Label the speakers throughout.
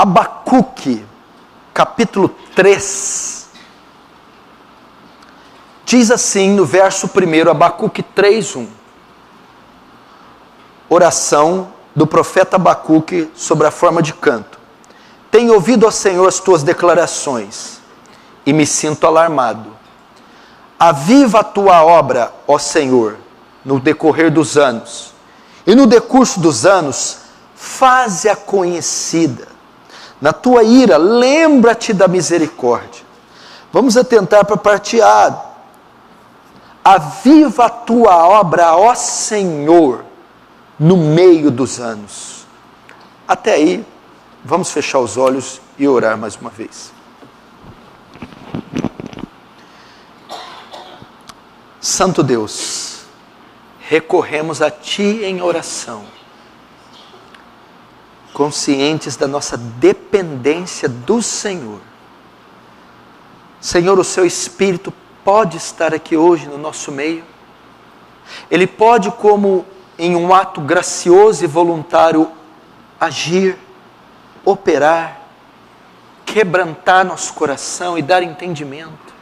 Speaker 1: Abacuque, capítulo 3, diz assim no verso 1, Abacuque 3:1. Oração do profeta Abacuque sobre a forma de canto. Tenho ouvido, ó Senhor, as tuas declarações, e me sinto alarmado. Aviva a tua obra, ó Senhor, no decorrer dos anos, e no decurso dos anos, faze-a conhecida. Na tua ira, lembra-te da misericórdia. Vamos atentar para a parte A. Aviva a tua obra, ó Senhor, no meio dos anos. Até aí, vamos fechar os olhos e orar mais uma vez. Santo Deus, recorremos a Ti em oração, conscientes da nossa dependência do Senhor. Senhor, o Seu Espírito pode estar aqui hoje no nosso meio. Ele pode, como em um ato gracioso e voluntário, agir, operar, quebrantar nosso coração e dar entendimento.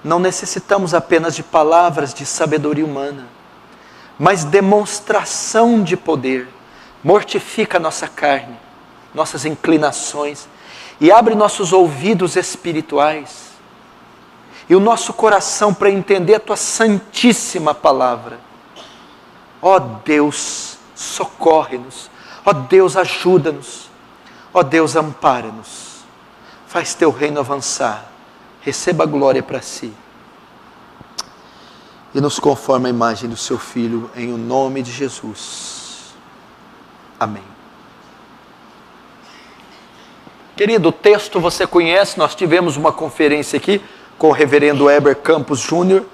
Speaker 1: Não necessitamos apenas de palavras de sabedoria humana, mas demonstração de poder. Mortifica nossa carne, nossas inclinações, e abre nossos ouvidos espirituais e o nosso coração para entender a Tua santíssima palavra. Ó Deus, socorre-nos. Ó Deus, ajuda-nos. Ó Deus, ampara-nos. Faz Teu reino avançar. Receba a glória para Si. E nos conforma a imagem do Seu Filho, em o nome de Jesus. Amém. Querido, o texto você conhece, nós tivemos uma conferência aqui com o reverendo Heber Campos Júnior,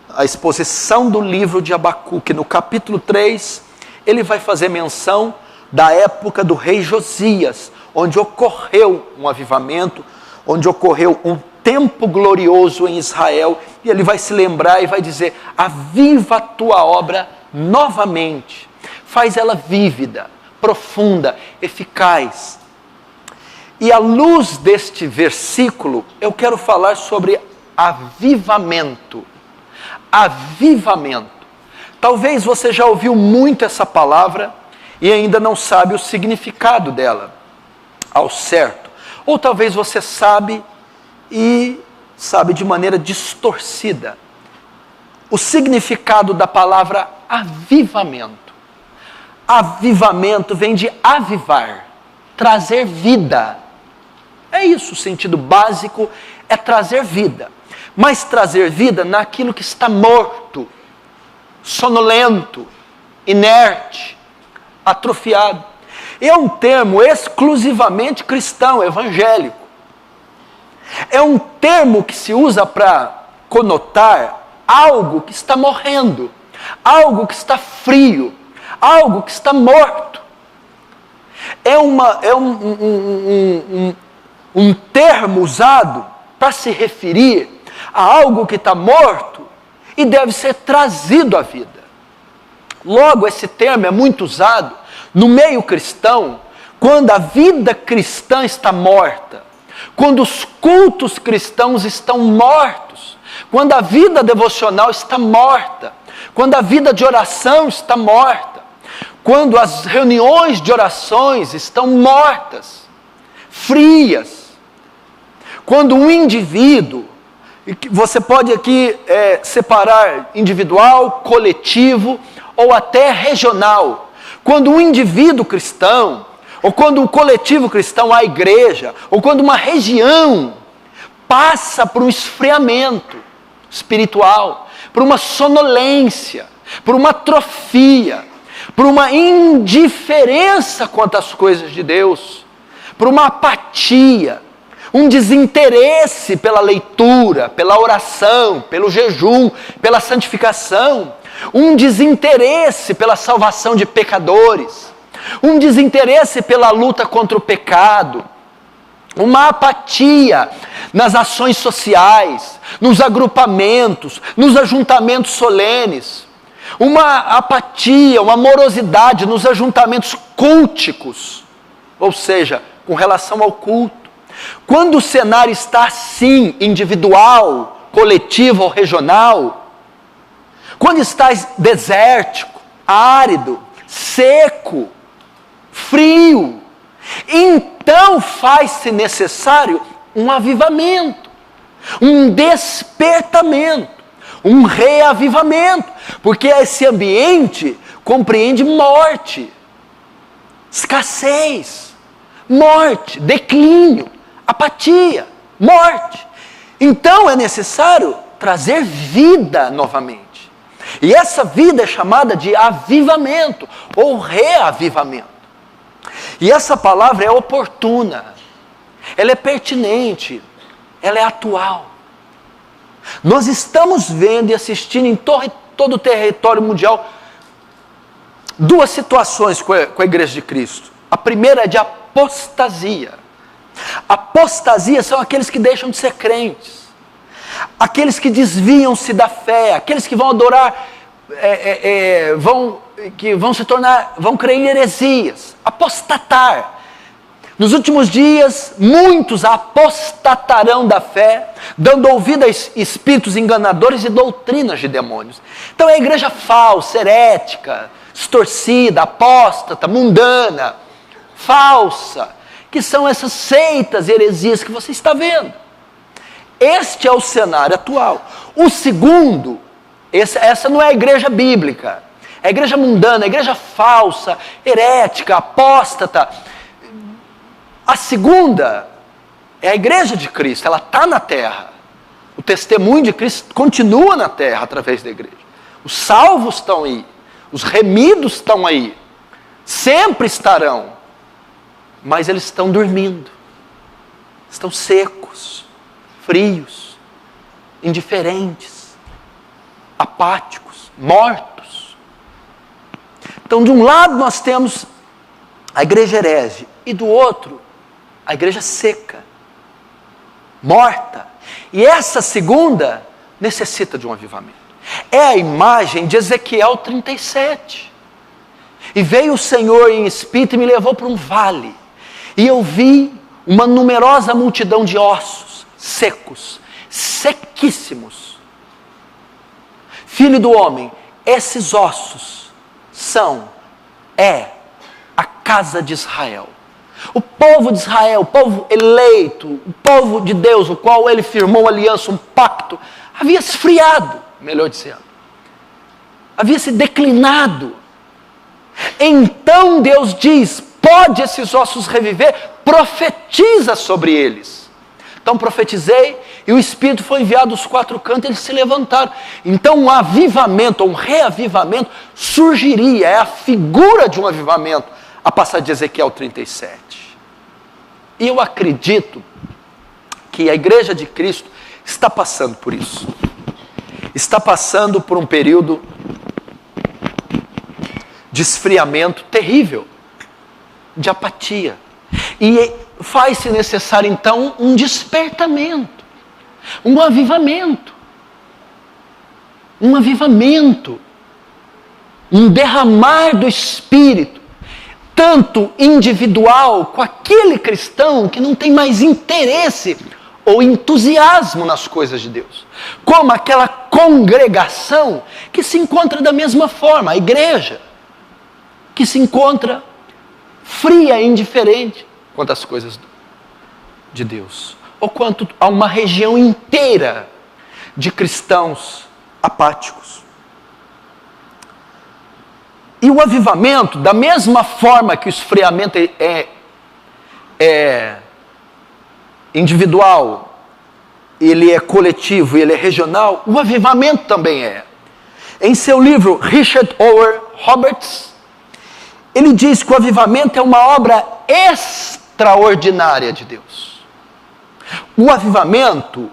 Speaker 1: a exposição do livro de Abacuque. No capítulo 3, ele vai fazer menção da época do rei Josias, onde ocorreu um avivamento, onde ocorreu um tempo glorioso em Israel, e ele vai se lembrar e vai dizer: aviva a tua obra novamente, faz ela vívida, profunda, eficaz. E à luz deste versículo, eu quero falar sobre avivamento. Avivamento. Talvez você já ouviu muito essa palavra e ainda não sabe o significado dela ao certo. Ou talvez você sabe e sabe de maneira distorcida. O significado da palavra avivamento. Avivamento vem de avivar, trazer vida. É isso, o sentido básico é trazer vida. Mas trazer vida naquilo que está morto, sonolento, inerte, atrofiado. É um termo exclusivamente cristão, evangélico. É um termo que se usa para conotar algo que está morrendo, algo que está frio, algo que está morto. É um termo usado para se referir a algo que está morto e deve ser trazido à vida. Logo, esse termo é muito usado no meio cristão, quando a vida cristã está morta, quando os cultos cristãos estão mortos, quando a vida devocional está morta, quando a vida de oração está morta, quando as reuniões de orações estão mortas, frias, quando um indivíduo, você pode aqui separar individual, coletivo ou até regional, quando um indivíduo cristão, ou quando um coletivo cristão, a igreja, ou quando uma região passa por um esfriamento espiritual, por uma sonolência, por uma atrofia, por uma indiferença quanto às coisas de Deus, por uma apatia, um desinteresse pela leitura, pela oração, pelo jejum, pela santificação, um desinteresse pela salvação de pecadores, um desinteresse pela luta contra o pecado, uma apatia nas ações sociais, nos agrupamentos, nos ajuntamentos solenes. uma apatia, uma morosidade nos ajuntamentos culticos, ou seja, com relação ao culto. Quando o cenário está assim, individual, coletivo ou regional, quando está desértico, árido, seco, frio, então faz-se necessário um avivamento, um despertamento, um reavivamento, porque esse ambiente compreende morte, escassez, morte, declínio, apatia, morte. Então é necessário trazer vida novamente. E essa vida é chamada de avivamento ou reavivamento. E essa palavra é oportuna, ela é pertinente, ela é atual. Nós estamos vendo e assistindo em todo o território mundial duas situações com a Igreja de Cristo. A primeira é de apostasia. Apostasia são aqueles que deixam de ser crentes, aqueles que desviam-se da fé, aqueles que vão adorar, vão crer em heresias, apostatar. Nos últimos dias, muitos apostatarão da fé, dando ouvido a espíritos enganadores e doutrinas de demônios. Então é a igreja falsa, herética, distorcida, apóstata, mundana, falsa, que são essas seitas, heresias que você está vendo. Este é o cenário atual. O segundo, essa não é a igreja bíblica, é a igreja mundana, a igreja falsa, herética, apóstata. A segunda é a igreja de Cristo, ela está na terra. O testemunho de Cristo continua na terra através da igreja. Os salvos estão aí, os remidos estão aí, sempre estarão, mas eles estão dormindo, estão secos, frios, indiferentes, apáticos, mortos. Então, de um lado nós temos a igreja herege, e do outro, a igreja seca, morta. E essa segunda necessita de um avivamento. É a imagem de Ezequiel 37. E veio o Senhor em espírito e me levou para um vale. E eu vi uma numerosa multidão de ossos secos, sequíssimos. Filho do homem, esses ossos é a casa de Israel. O povo de Israel, o povo eleito, o povo de Deus, o qual ele firmou aliança, um pacto, havia esfriado, melhor dizendo. Havia se declinado. Então Deus diz, pode esses ossos reviver? Profetiza sobre eles. Então profetizei, e o Espírito foi enviado dos quatro cantos, eles se levantaram. Então um avivamento, um reavivamento surgiria, é a figura de um avivamento, a passagem de Ezequiel 37. E eu acredito que a igreja de Cristo está passando por isso. Está passando por um período de esfriamento terrível, de apatia. E faz-se necessário então um despertamento, um avivamento, um derramar do Espírito, tanto individual, com aquele cristão que não tem mais interesse ou entusiasmo nas coisas de Deus, como aquela congregação que se encontra da mesma forma, a igreja, que se encontra fria e indiferente quanto às coisas de Deus, ou quanto a uma região inteira de cristãos apáticos. E o avivamento, da mesma forma que o esfriamento é individual, ele é coletivo, ele é regional, o avivamento também é. Em seu livro, Richard Owen Roberts, ele diz que o avivamento é uma obra extraordinária de Deus. O avivamento,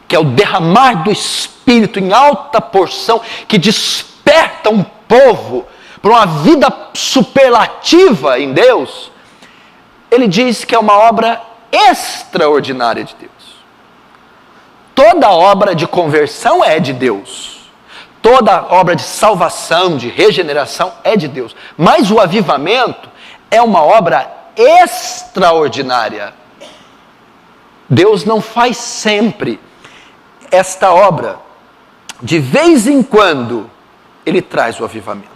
Speaker 1: que é o derramar do Espírito em alta porção, que desperta um povo para uma vida superlativa em Deus, ele diz que é uma obra extraordinária de Deus. Toda obra de conversão é de Deus. toda obra de salvação, de regeneração é de Deus. Mas o avivamento é uma obra extraordinária. Deus não faz sempre esta obra. De vez em quando, Ele traz o avivamento.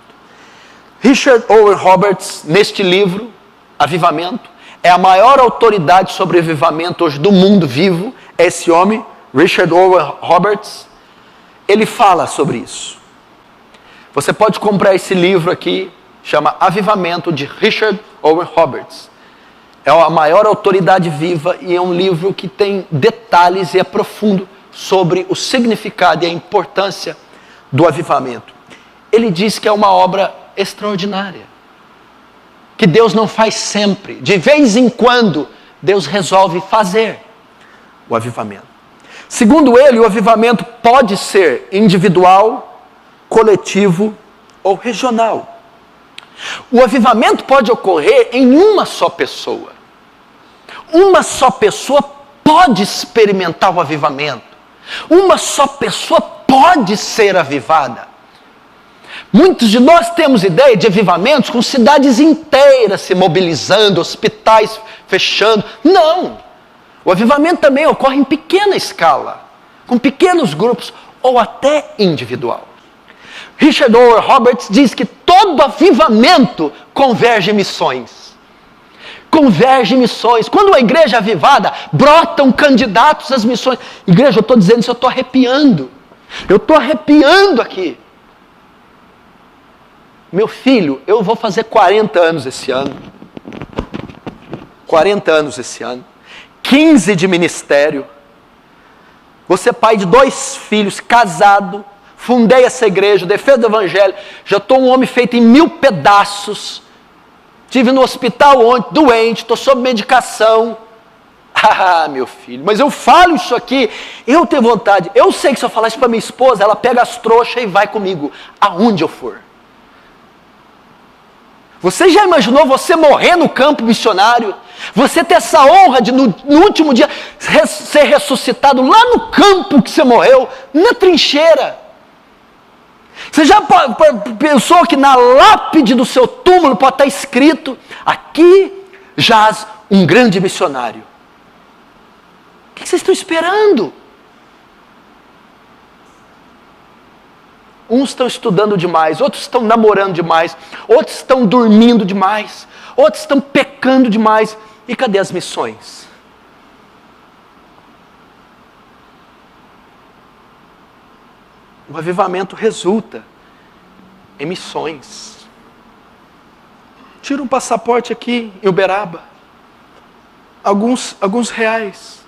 Speaker 1: Richard Owen Roberts, neste livro, Avivamento, é a maior autoridade sobre avivamento hoje do mundo vivo. É esse homem, Richard Owen Roberts. Ele fala sobre isso. Você pode comprar esse livro aqui, chama Avivamento, de Richard Owen Roberts. É a maior autoridade viva e é um livro que tem detalhes e é profundo sobre o significado e a importância do avivamento. Ele diz que é uma obra extraordinária, que Deus não faz sempre. De vez em quando, Deus resolve fazer o avivamento. Segundo ele, o avivamento pode ser individual, coletivo ou regional. O avivamento pode ocorrer em uma só pessoa. Uma só pessoa pode experimentar o avivamento. Uma só pessoa pode ser avivada. Muitos de nós temos ideia de avivamentos com cidades inteiras se mobilizando, hospitais fechando. Não! O avivamento também ocorre em pequena escala, com pequenos grupos ou até individual. Richard Owen Roberts diz que todo avivamento converge em missões. Converge em missões. Quando a igreja é avivada, brotam candidatos às missões. Igreja, eu estou dizendo isso, eu estou arrepiando. Eu estou arrepiando aqui. Meu filho, eu vou fazer 40 anos esse ano. 40 anos esse ano. 15 de ministério. Você é pai de 2 filhos, casado. Fundei essa igreja, defesa do evangelho. Já estou um homem feito em 1000 pedaços. Estive no hospital ontem, doente, estou sob medicação. Ah, meu filho, mas eu falo isso aqui, eu tenho vontade. Eu sei que se eu falar isso para minha esposa, ela pega as trouxas e vai comigo, aonde eu for. Você já imaginou você morrer no campo missionário? Você ter essa honra de no último dia ser ressuscitado lá no campo que você morreu, na trincheira. Você já pensou que na lápide do seu túmulo pode estar escrito: aqui jaz um grande missionário? O que vocês estão esperando? Uns estão estudando demais, outros estão namorando demais, outros estão dormindo demais, outros estão pecando demais. E cadê as missões? O avivamento resulta em missões. Tira um passaporte aqui em Uberaba. Alguns reais.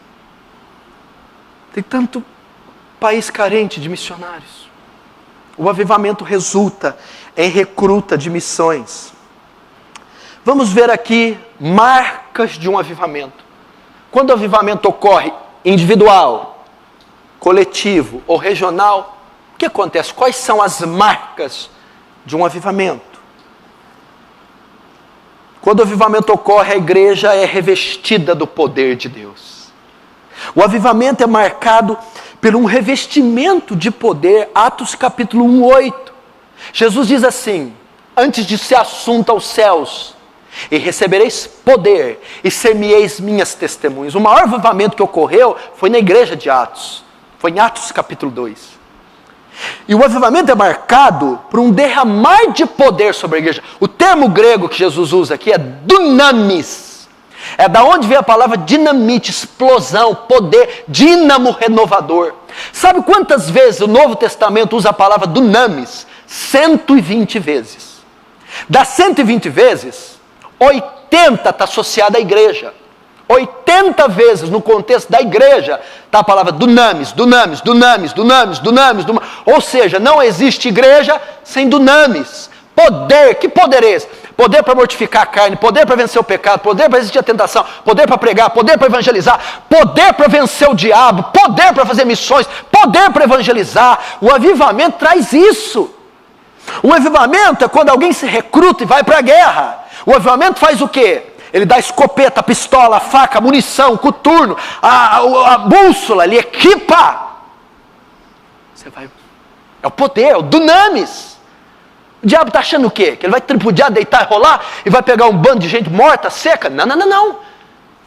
Speaker 1: Tem tanto país carente de missionários. O avivamento resulta em recruta de missões. Vamos ver aqui marcas de um avivamento. Quando o avivamento ocorre individual, coletivo ou regional, o que acontece? Quais são as marcas de um avivamento? Quando o avivamento ocorre, a igreja é revestida do poder de Deus. O avivamento é marcado por um revestimento de poder. Atos capítulo 1, 8. Jesus diz assim: antes de ser assunto aos céus, e recebereis poder, e ser-me-eis minhas testemunhas. O maior avivamento que ocorreu foi na igreja de Atos. Foi em Atos capítulo 2. E o avivamento é marcado por um derramar de poder sobre a igreja. O termo grego que Jesus usa aqui é dunamis. É da onde vem a palavra dinamite, explosão, poder, dínamo renovador. Sabe quantas vezes o Novo Testamento usa a palavra dunamis? 120 vezes. Das 120 vezes, 80 está associada à igreja. 80 vezes no contexto da igreja está a palavra dunamis, dunamis, dunamis, dunamis, dunamis, dunamis. Ou seja, não existe igreja sem dunamis. Poder, que poder é esse? Poder para mortificar a carne, poder para vencer o pecado, poder para resistir à tentação, poder para pregar, poder para evangelizar, poder para vencer o diabo, poder para fazer missões, poder para evangelizar. O avivamento traz isso. O avivamento é quando alguém se recruta e vai para a guerra. O avivamento faz o quê? Ele dá a escopeta, a pistola, a faca, a munição, o coturno, a bússola, ele equipa. Você vai É o poder, é o dunamis. O diabo está achando o quê? Que ele vai tripudiar, deitar e rolar e vai pegar um bando de gente morta, seca? Não, não, não, não.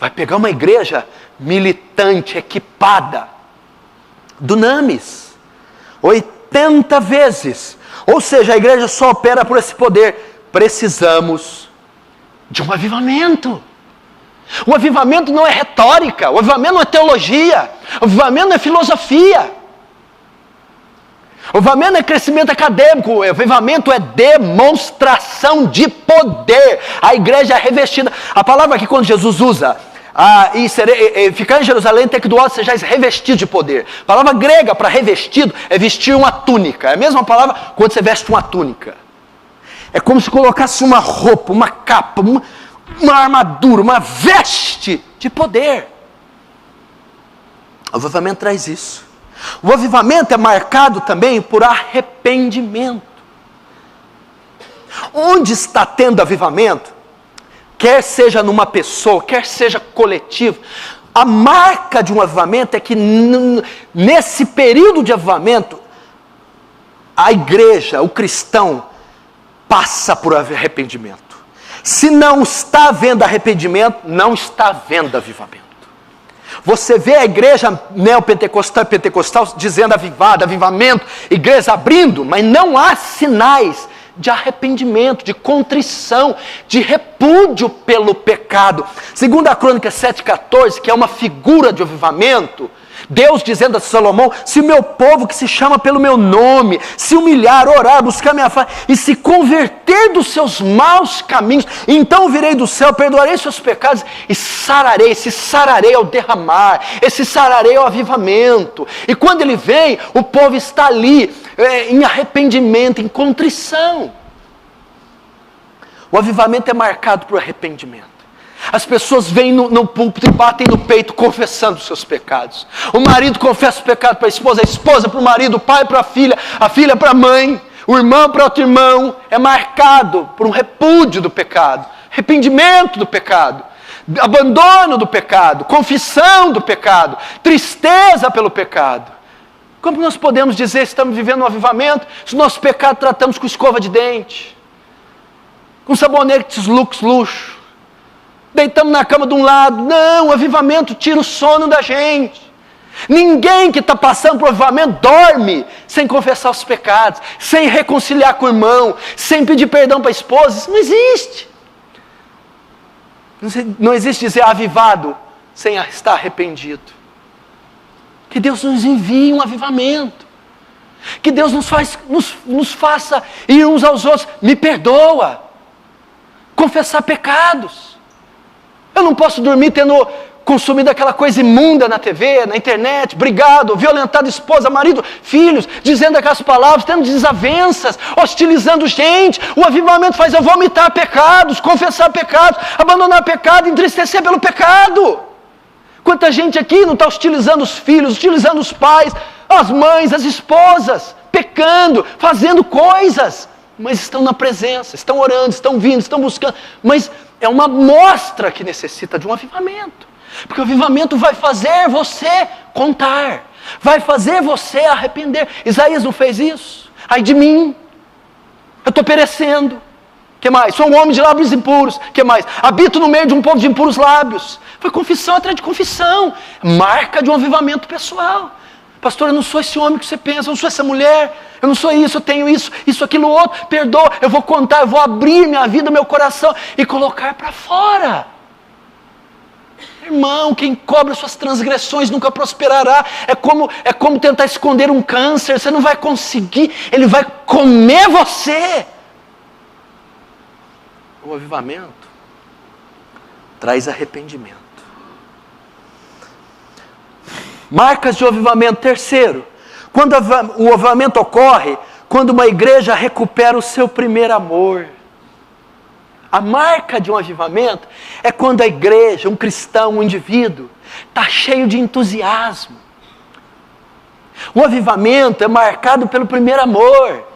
Speaker 1: Vai pegar uma igreja militante, equipada. Dunamis. 80 vezes. Ou seja, a igreja só opera por esse poder. Precisamos de um avivamento. O avivamento não é retórica, o avivamento não é teologia, o avivamento não é filosofia. O avivamento não é crescimento acadêmico, o avivamento é demonstração de poder. A igreja é revestida. A palavra que quando Jesus usa, ficar em Jerusalém até que do alto sejais revestido de poder. A palavra grega para revestido é vestir uma túnica. É a mesma palavra quando você veste uma túnica. É como se colocasse uma roupa, uma capa, uma armadura, uma veste de poder. O avivamento traz isso. O avivamento é marcado também por arrependimento. Onde está tendo avivamento, quer seja numa pessoa, quer seja coletivo, a marca de um avivamento é que nesse período de avivamento, a igreja, o cristão, passa por arrependimento. Se não está havendo arrependimento, não está havendo avivamento. Você vê a igreja neopentecostal e pentecostal dizendo avivado, avivamento, igreja abrindo, mas não há sinais de arrependimento, de contrição, de repúdio pelo pecado. Segundo a Crônicas 7,14, que é uma figura de avivamento, Deus dizendo a Salomão: se o meu povo que se chama pelo meu nome, se humilhar, orar, buscar minha face, e se converter dos seus maus caminhos, então virei do céu, perdoarei seus pecados, e sararei. Esse sararei é o derramar, esse sararei é o avivamento. E quando ele vem, o povo está ali, em arrependimento, em contrição. O avivamento é marcado por arrependimento. As pessoas vêm no púlpito e batem no peito confessando os seus pecados. O marido confessa o pecado para a esposa para o marido, o pai para a filha para a mãe, o irmão para outro irmão. É marcado por um repúdio do pecado, arrependimento do pecado, abandono do pecado, confissão do pecado, tristeza pelo pecado. Como nós podemos dizer que estamos vivendo um avivamento se o nosso pecado tratamos com escova de dente, com sabonetes luxo, deitamos na cama de um lado? Não, o avivamento tira o sono da gente. Ninguém que está passando por avivamento dorme sem confessar os pecados, sem reconciliar com o irmão, sem pedir perdão para a esposa. Isso não existe. Não existe dizer avivado sem estar arrependido. Que Deus nos envie um avivamento. Que Deus nos faça ir uns aos outros. Me perdoa. Confessar pecados. Eu não posso dormir tendo consumido aquela coisa imunda na TV, na internet, brigado, violentado esposa, marido, filhos, dizendo aquelas palavras, tendo desavenças, hostilizando gente. O avivamento faz eu vomitar pecados, confessar pecados, abandonar pecado, entristecer pelo pecado. Quanta gente aqui não está hostilizando os filhos, hostilizando os pais, as mães, as esposas, pecando, fazendo coisas, mas estão na presença, estão orando, estão vindo, estão buscando, mas é uma mostra que necessita de um avivamento. Porque o avivamento vai fazer você contar, vai fazer você arrepender. Isaías não fez isso? Ai de mim, eu estou perecendo. Que mais? Sou um homem de lábios impuros. Que mais? Habito no meio de um povo de impuros lábios. Foi confissão atrás de confissão, marca de um avivamento pessoal. Pastor, eu não sou esse homem que você pensa, eu não sou essa mulher, eu não sou isso, eu tenho isso, aquilo, outro. Perdoa, eu vou contar, eu vou abrir minha vida, meu coração e colocar para fora. Irmão, quem cobre suas transgressões nunca prosperará. É como tentar esconder um câncer, você não vai conseguir, ele vai comer você. O avivamento traz arrependimento. Marcas de avivamento. Terceiro, quando o avivamento ocorre, quando uma igreja recupera o seu primeiro amor. A marca de um avivamento é quando a igreja, um cristão, um indivíduo, está cheio de entusiasmo. O avivamento é marcado pelo primeiro amor.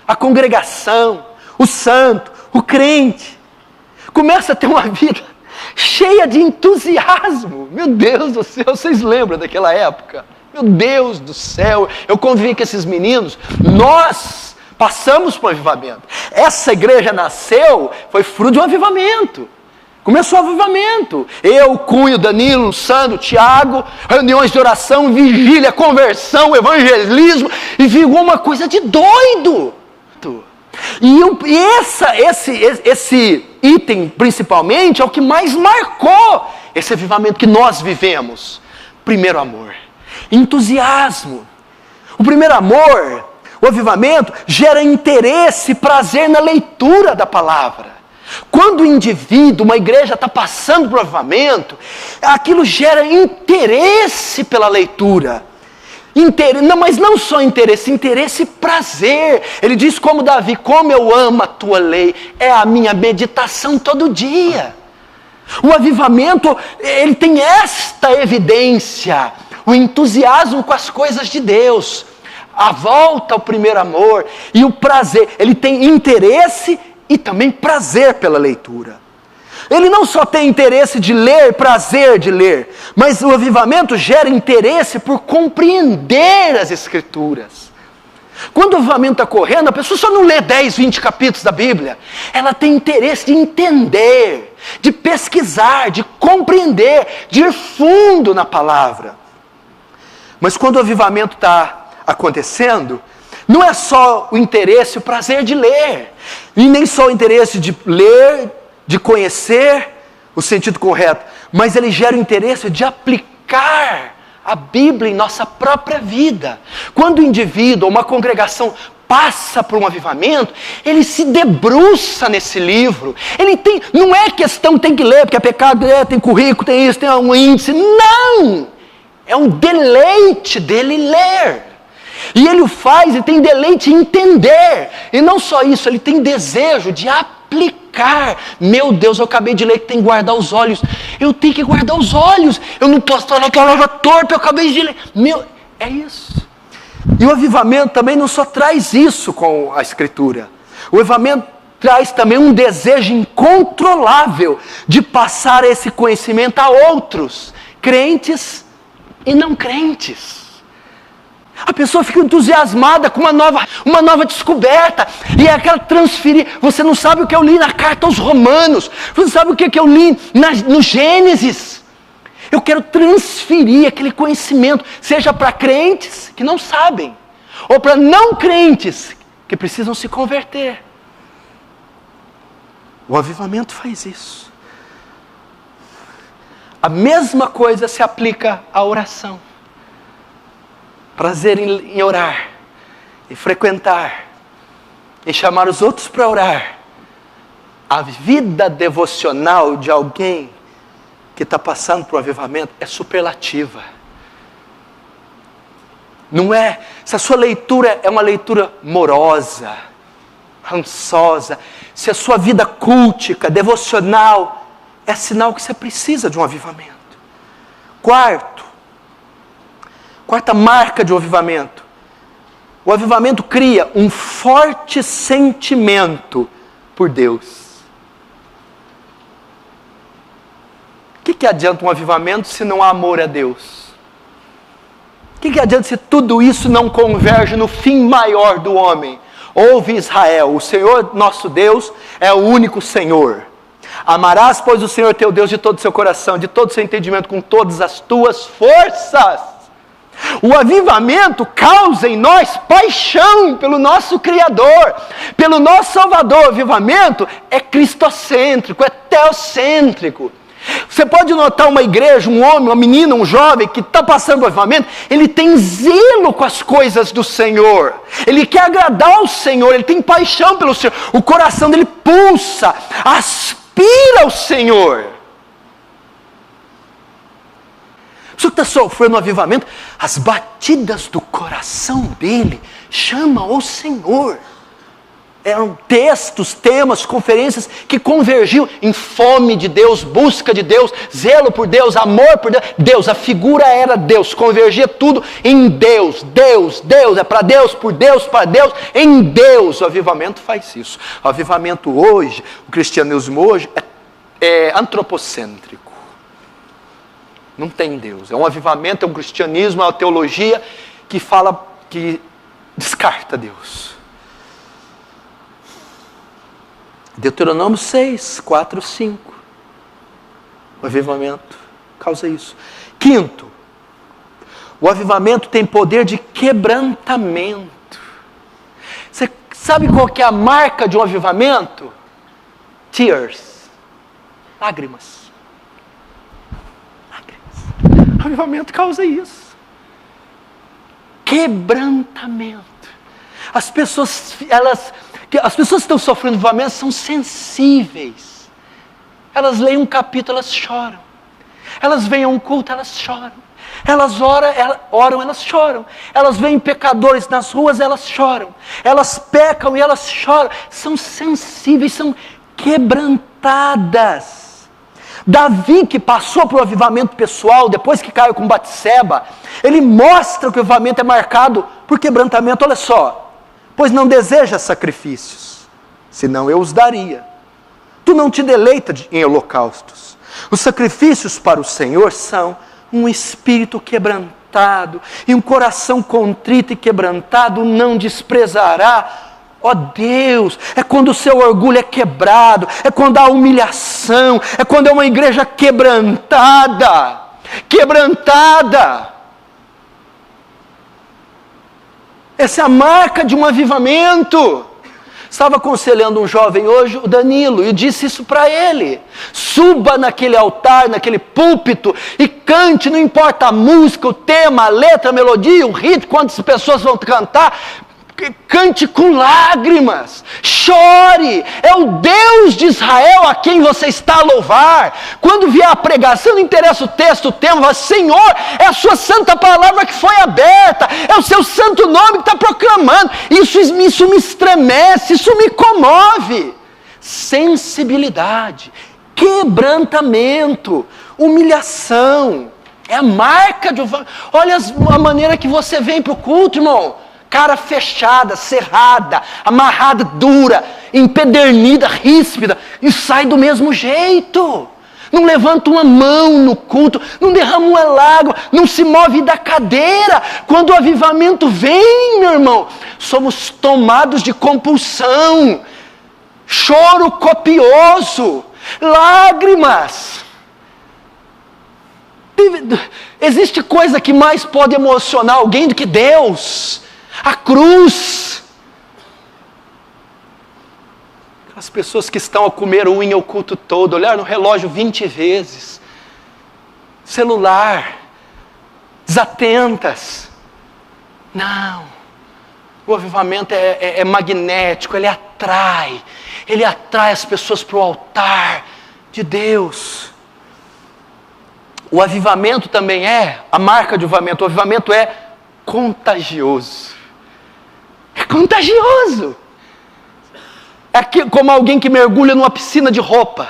Speaker 1: A congregação, o santo, o crente, começa a ter uma vida cheia de entusiasmo. Meu Deus do céu, vocês lembram daquela época? Meu Deus do céu, eu convivi com esses meninos, nós passamos por um avivamento. Essa igreja nasceu, foi fruto de um avivamento. Começou o avivamento. Eu, Cunho, Danilo, Sandro, Tiago, reuniões de oração, vigília, conversão, evangelismo, e virou uma coisa de doido. E esse item, principalmente, é o que mais marcou esse avivamento que nós vivemos. Primeiro amor, entusiasmo. O primeiro amor, o avivamento, gera interesse, prazer na leitura da palavra. Quando o indivíduo, uma igreja está passando por um avivamento, aquilo gera interesse pela leitura. Não, mas não só interesse e prazer. Ele diz como Davi, como eu amo a tua lei, é a minha meditação todo dia. O avivamento, ele tem esta evidência, o entusiasmo com as coisas de Deus, a volta ao primeiro amor e o prazer. Ele tem interesse e também prazer pela leitura. Ele não só tem interesse de ler, prazer de ler, mas o avivamento gera interesse por compreender as Escrituras. Quando o avivamento está correndo, a pessoa só não lê 10, 20 capítulos da Bíblia. Ela tem interesse de entender, de pesquisar, de compreender, de ir fundo na palavra. Mas quando o avivamento está acontecendo, não é só o interesse, o prazer de ler, e nem só o interesse de ler, de conhecer o sentido correto, mas ele gera o interesse de aplicar a Bíblia em nossa própria vida. Quando o indivíduo ou uma congregação passa por um avivamento, ele se debruça nesse livro. Ele tem, não é questão tem que ler, porque é pecado, tem currículo, tem isso, tem um índice. Não! É um deleite dele ler. E ele o faz e tem deleite em entender. E não só isso, ele tem desejo de aplicar. Meu Deus, eu acabei de ler que tem que guardar os olhos. Eu tenho que guardar os olhos. Eu não posso estar naquela palavra torta, eu acabei de ler. É isso. E o avivamento também não só traz isso com a Escritura. O avivamento traz também um desejo incontrolável de passar esse conhecimento a outros, crentes e não crentes. A pessoa fica entusiasmada com uma nova descoberta. E é aquela transferir. Você não sabe o que eu li na carta aos Romanos. Você não sabe o que eu li no Gênesis. Eu quero transferir aquele conhecimento, seja para crentes que não sabem, ou para não crentes que precisam se converter. O avivamento faz isso. A mesma coisa se aplica à oração. Prazer em orar, em frequentar, em chamar os outros para orar. A vida devocional de alguém que está passando por um avivamento é superlativa. Não é, se a sua leitura é uma leitura morosa, rançosa, se a sua vida cultica, devocional, é sinal que você precisa de um avivamento. Quarta marca de um avivamento. O avivamento cria um forte sentimento por Deus. O que adianta um avivamento se não há amor a Deus? O que adianta se tudo isso não converge no fim maior do homem? Ouve Israel, o Senhor nosso Deus é o único Senhor. Amarás, pois, o Senhor teu Deus de todo o seu coração, de todo o seu entendimento, com todas as tuas forças. O avivamento causa em nós paixão pelo nosso Criador, pelo nosso Salvador. O avivamento é cristocêntrico, é teocêntrico. Você pode notar uma igreja, um homem, uma menina, um jovem que está passando por avivamento, ele tem zelo com as coisas do Senhor, ele quer agradar ao Senhor, ele tem paixão pelo Senhor, o coração dele pulsa, aspira ao Senhor. A pessoa que está sofrendo um avivamento, as batidas do coração dele chamam ao Senhor. Eram textos, temas, conferências que convergiam em fome de Deus, busca de Deus, zelo por Deus, amor por Deus. Deus, a figura era Deus, convergia tudo em Deus. Deus, Deus, é para Deus, por Deus, para Deus, em Deus. O avivamento faz isso. O avivamento hoje, o cristianismo hoje é antropocêntrico. Não tem Deus. É um avivamento, é um cristianismo, é uma teologia que fala, que descarta Deus. Deuteronômio 6, 4, 5. O avivamento causa isso. Quinto, o avivamento tem poder de quebrantamento. Você sabe qual que é a marca de um avivamento? Tears. Lágrimas. Lágrimas. O avivamento causa isso. Quebrantamento. As pessoas que estão sofrendo avivamento são sensíveis. Elas leem um capítulo, elas choram. Elas vêm a um culto, elas choram. Elas oram, elas choram. Elas veem pecadores nas ruas, elas choram. Elas pecam e elas choram. São sensíveis, são quebrantadas. Davi, que passou por um avivamento pessoal, depois que caiu com Batseba, ele mostra que o avivamento é marcado por quebrantamento. Olha só. Pois não deseja sacrifícios, senão eu os daria. Tu não te deleita em holocaustos. Os sacrifícios para o Senhor são um espírito quebrantado, e um coração contrito e quebrantado não desprezará. Ó Deus, é quando o seu orgulho é quebrado, é quando há humilhação, é quando é uma igreja quebrantada. Quebrantada. Essa é a marca de um avivamento. Estava aconselhando um jovem hoje, o Danilo, e disse isso para ele. Suba naquele altar, naquele púlpito e cante, não importa a música, o tema, a letra, a melodia, o ritmo, quantas pessoas vão cantar. Cante com lágrimas, chore, é o Deus de Israel a quem você está a louvar. Quando vier a pregação, não interessa o texto, o tema, mas Senhor, é a sua santa palavra que foi aberta, é o seu santo nome que está proclamando. Isso me estremece, isso me comove. Sensibilidade, quebrantamento, humilhação, é a marca de um... Olha a maneira que você vem para o culto, irmão. Cara fechada, cerrada, amarrada, dura, empedernida, ríspida, e sai do mesmo jeito. Não levanta uma mão no culto, não derrama uma lágrima, não se move da cadeira. Quando o avivamento vem, meu irmão, somos tomados de compulsão, choro copioso, lágrimas. Existe coisa que mais pode emocionar alguém do que Deus? A cruz. As pessoas que estão a comer unha o culto todo, olhar no relógio 20 vezes, celular, desatentas. Não, o avivamento é magnético, ele atrai as pessoas para o altar de Deus. O avivamento também a marca de avivamento, o avivamento é contagioso. É contagioso. É como alguém que mergulha numa piscina de roupa.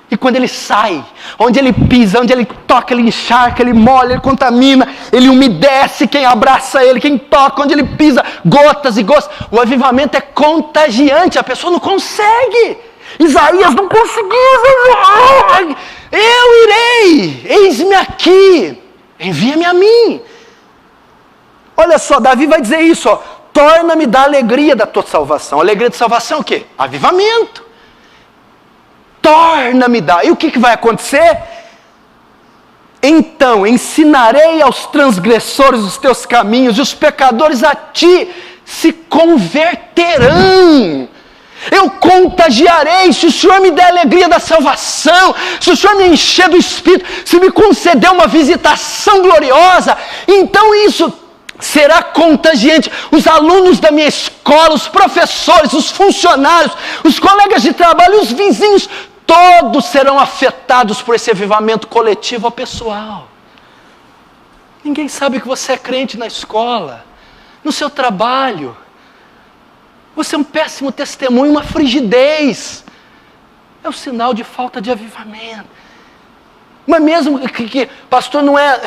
Speaker 1: E quando ele sai, onde ele pisa, onde ele toca, ele encharca, ele molha, ele contamina, ele umedece quem abraça ele, quem toca, onde ele pisa, gotas e gotas. O avivamento é contagiante, a pessoa não consegue. Isaías não conseguiu. Eu irei, eis-me aqui, envia-me a mim. Olha só, Davi vai dizer isso, ó. Torna-me da alegria da tua salvação. A alegria de salvação é o quê? Avivamento. Torna-me da. E o que vai acontecer? Então ensinarei aos transgressores os teus caminhos, e os pecadores a ti se converterão. Eu contagiarei. Se o Senhor me der a alegria da salvação, se o Senhor me encher do Espírito, se me conceder uma visitação gloriosa, então isso será contagiante. Os alunos da minha escola, os professores, os funcionários, os colegas de trabalho, os vizinhos, todos serão afetados por esse avivamento coletivo ou pessoal. Ninguém sabe que você é crente na escola, no seu trabalho. Você é um péssimo testemunho, uma frigidez. É um sinal de falta de avivamento. Mas mesmo que pastor, não é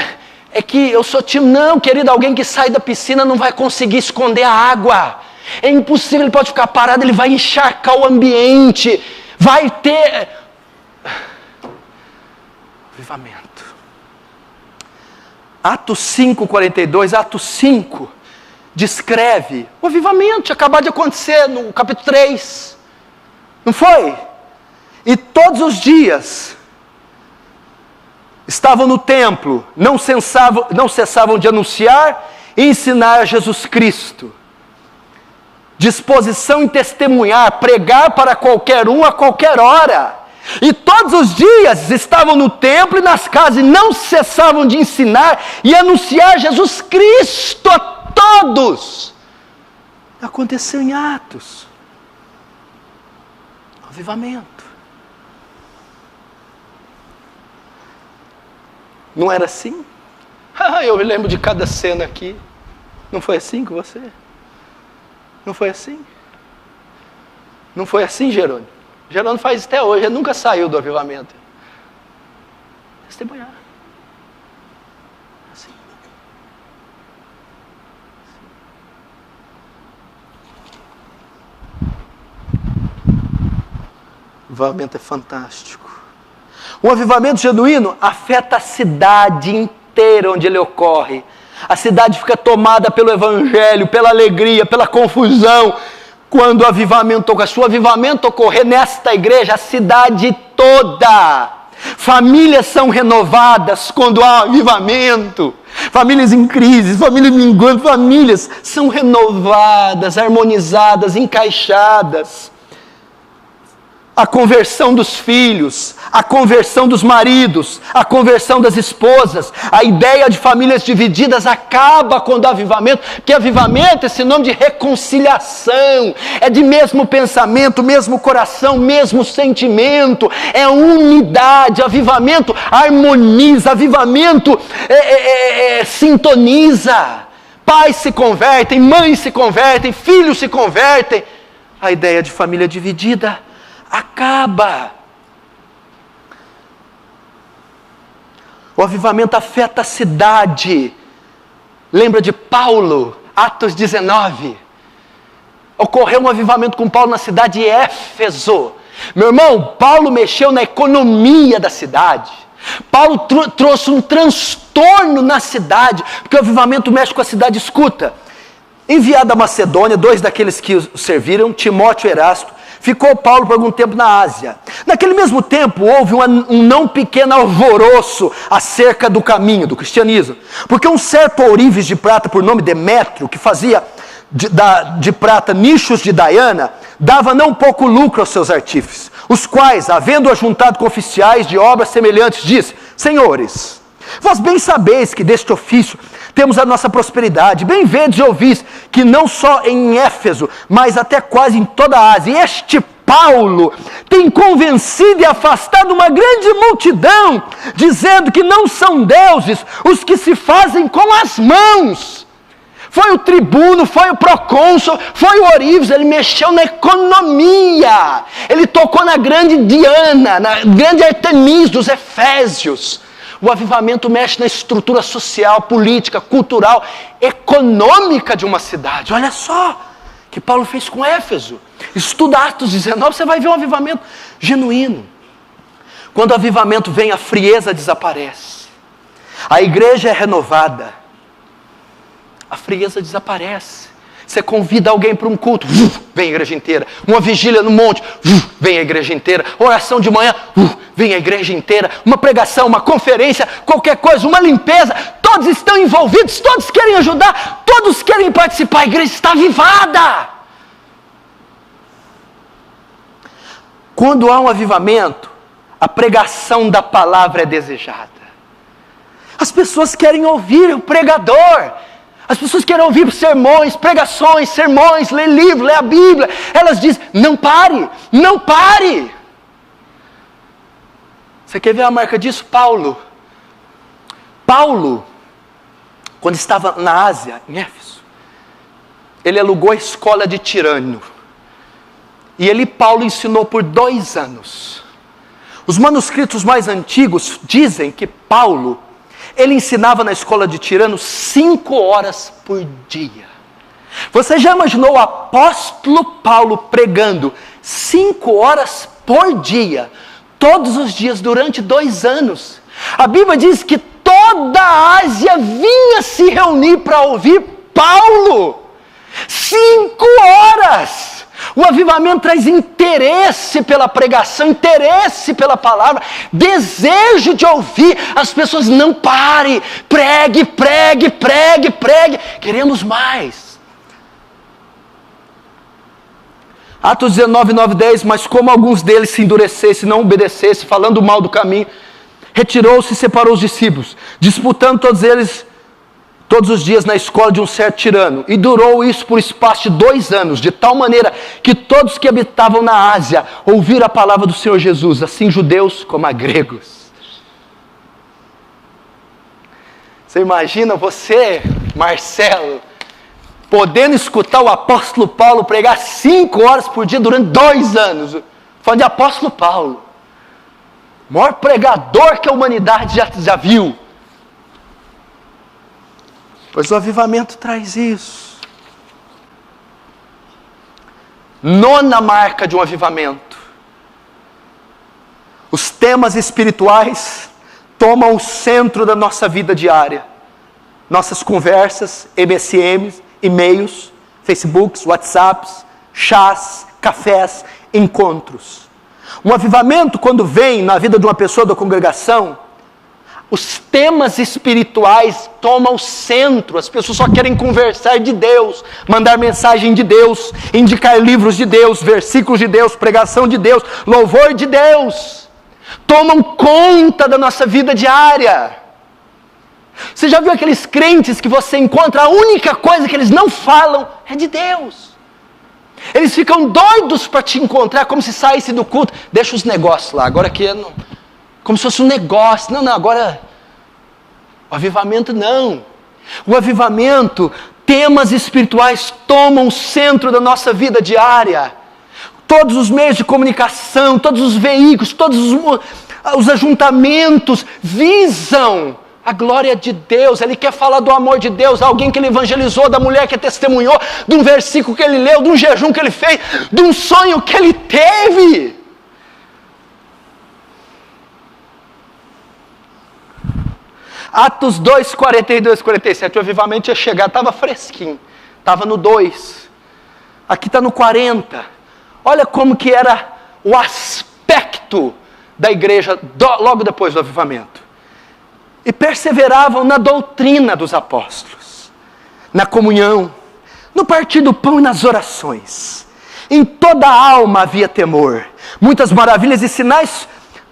Speaker 1: que eu sou tímido. Não, querido, alguém que sai da piscina não vai conseguir esconder a água. É impossível, ele pode ficar parado, ele vai encharcar o ambiente. Vai ter avivamento. Atos 5:42, Atos 5, descreve o avivamento, tinha acabado de acontecer no capítulo 3, não foi? E todos os dias estavam no templo, não cessavam de anunciar e ensinar Jesus Cristo. Disposição em testemunhar, pregar para qualquer um a qualquer hora. E todos os dias estavam no templo e nas casas e não cessavam de ensinar e anunciar Jesus Cristo a todos. Aconteceu em Atos. Avivamento. Não era assim? Eu me lembro de cada cena aqui. Não foi assim com você? Não foi assim? Não foi assim, Jerônimo? Jerônimo faz isso até hoje, ele nunca saiu do avivamento. Testemunhar. Assim. O avivamento é fantástico. Um avivamento genuíno afeta a cidade inteira onde ele ocorre. A cidade fica tomada pelo evangelho, pela alegria, pela confusão. Quando o avivamento ocorrer, se o avivamento ocorrer nesta igreja, a cidade toda. Famílias são renovadas quando há avivamento. Famílias em crise, famílias minguando, famílias são renovadas, harmonizadas, encaixadas. A conversão dos filhos, a conversão dos maridos, a conversão das esposas, a ideia de famílias divididas acaba quando há avivamento, porque avivamento é sinônimo de reconciliação, é de mesmo pensamento, mesmo coração, mesmo sentimento, é unidade, avivamento harmoniza, avivamento sintoniza, pais se convertem, mães se convertem, filhos se convertem, a ideia de família dividida acaba. O avivamento afeta a cidade. Lembra de Paulo, Atos 19. Ocorreu um avivamento com Paulo na cidade de Éfeso. Meu irmão, Paulo mexeu na economia da cidade. Paulo trouxe um transtorno na cidade, porque o avivamento mexe com a cidade. Escuta, enviado à Macedônia, 2 daqueles que o serviram, Timóteo e Erasto, ficou Paulo por algum tempo na Ásia. Naquele mesmo tempo, houve um não pequeno alvoroço acerca do caminho, do cristianismo. Porque um certo ourives de prata, por nome Demétrio, que fazia de prata nichos de Diana, dava não pouco lucro aos seus artífices, os quais, havendo ajuntado com oficiais de obras semelhantes, disse: Senhores, vós bem sabeis que deste ofício temos a nossa prosperidade. Bem vedes e ouvis que não só em Éfeso, mas até quase em toda a Ásia, este Paulo tem convencido e afastado uma grande multidão, dizendo que não são deuses os que se fazem com as mãos. Foi o tribuno, foi o procônsul, foi o ourives, ele mexeu na economia, ele tocou na grande Diana, na grande Artemis dos Efésios. O avivamento mexe na estrutura social, política, cultural, econômica de uma cidade. Olha só o que Paulo fez com Éfeso. Estuda Atos 19, você vai ver um avivamento genuíno. Quando o avivamento vem, a frieza desaparece. A igreja é renovada. A frieza desaparece. Você convida alguém para um culto, vem a igreja inteira. Uma vigília no monte, vem a igreja inteira. Oração de manhã, vem a igreja inteira. Uma pregação, uma conferência, qualquer coisa, uma limpeza. Todos estão envolvidos, todos querem ajudar, todos querem participar. A igreja está avivada. Quando há um avivamento, a pregação da palavra é desejada. As pessoas querem ouvir o pregador. As pessoas querem ouvir sermões, pregações, sermões, ler livro, ler a Bíblia. Elas dizem: não pare, não pare. Você quer ver a marca disso? Paulo, quando estava na Ásia, em Éfeso, ele alugou a escola de Tirano. E ele, Paulo, ensinou por 2 anos. Os manuscritos mais antigos dizem que Paulo, ele ensinava na escola de Tirano 5 horas por dia. Você já imaginou o apóstolo Paulo pregando 5 horas por dia, todos os dias, durante 2 anos? A Bíblia diz que todos toda a Ásia vinha se reunir para ouvir Paulo. 5 horas! O avivamento traz interesse pela pregação, interesse pela palavra, desejo de ouvir. As pessoas não parem, pregue, pregue, pregue, pregue. Queremos mais. Atos 19, 9, 10, mas como alguns deles se endurecessem, não obedecessem, falando mal do caminho, retirou-se e separou os discípulos, disputando todos eles, todos os dias na escola de um certo tirano. E durou isso por espaço de 2 anos, de tal maneira que todos que habitavam na Ásia ouviram a palavra do Senhor Jesus, assim judeus como gregos. Você imagina você, Marcelo, podendo escutar o apóstolo Paulo pregar 5 horas por dia durante 2 anos. Falando de apóstolo Paulo. O maior pregador que a humanidade já viu. Pois o avivamento traz isso. 9ª marca de um avivamento. Os temas espirituais tomam o centro da nossa vida diária. Nossas conversas, MSMs, e-mails, Facebooks, WhatsApps, chás, cafés, encontros. Um avivamento, quando vem na vida de uma pessoa da congregação, os temas espirituais tomam o centro. As pessoas só querem conversar de Deus, mandar mensagem de Deus, indicar livros de Deus, versículos de Deus, pregação de Deus, louvor de Deus. Tomam conta da nossa vida diária. Você já viu aqueles crentes que você encontra, a única coisa que eles não falam é de Deus? Eles ficam doidos para te encontrar, como se saísse do culto. Deixa os negócios lá, agora aqui é como se fosse um negócio. Não, agora o avivamento não. O avivamento, temas espirituais tomam o centro da nossa vida diária. Todos os meios de comunicação, todos os veículos, todos os ajuntamentos visam a glória de Deus. Ele quer falar do amor de Deus, alguém que ele evangelizou, da mulher que testemunhou, de um versículo que ele leu, de um jejum que ele fez, de um sonho que ele teve. Atos 2, 42, 47, o avivamento ia chegar, estava fresquinho, estava no 2, aqui está no 40, olha como que era o aspecto da igreja logo depois do avivamento. E perseveravam na doutrina dos apóstolos, na comunhão, no partir do pão e nas orações. Em toda a alma havia temor. Muitas maravilhas e sinais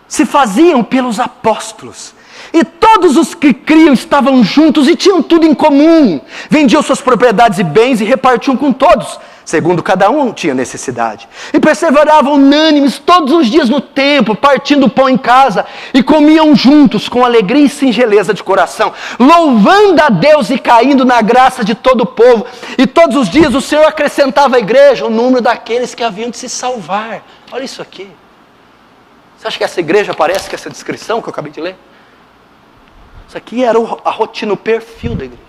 Speaker 1: se faziam pelos apóstolos. E todos os que criam estavam juntos e tinham tudo em comum. Vendiam suas propriedades e bens e repartiam com todos, segundo cada um tinha necessidade. E perseveravam unânimes todos os dias no templo, partindo o pão em casa, e comiam juntos com alegria e singeleza de coração, louvando a Deus e caindo na graça de todo o povo. E todos os dias o Senhor acrescentava à igreja o número daqueles que haviam de se salvar. Olha isso aqui. Você acha que essa igreja parece com essa descrição que eu acabei de ler? Isso aqui era a rotina, o perfil da igreja.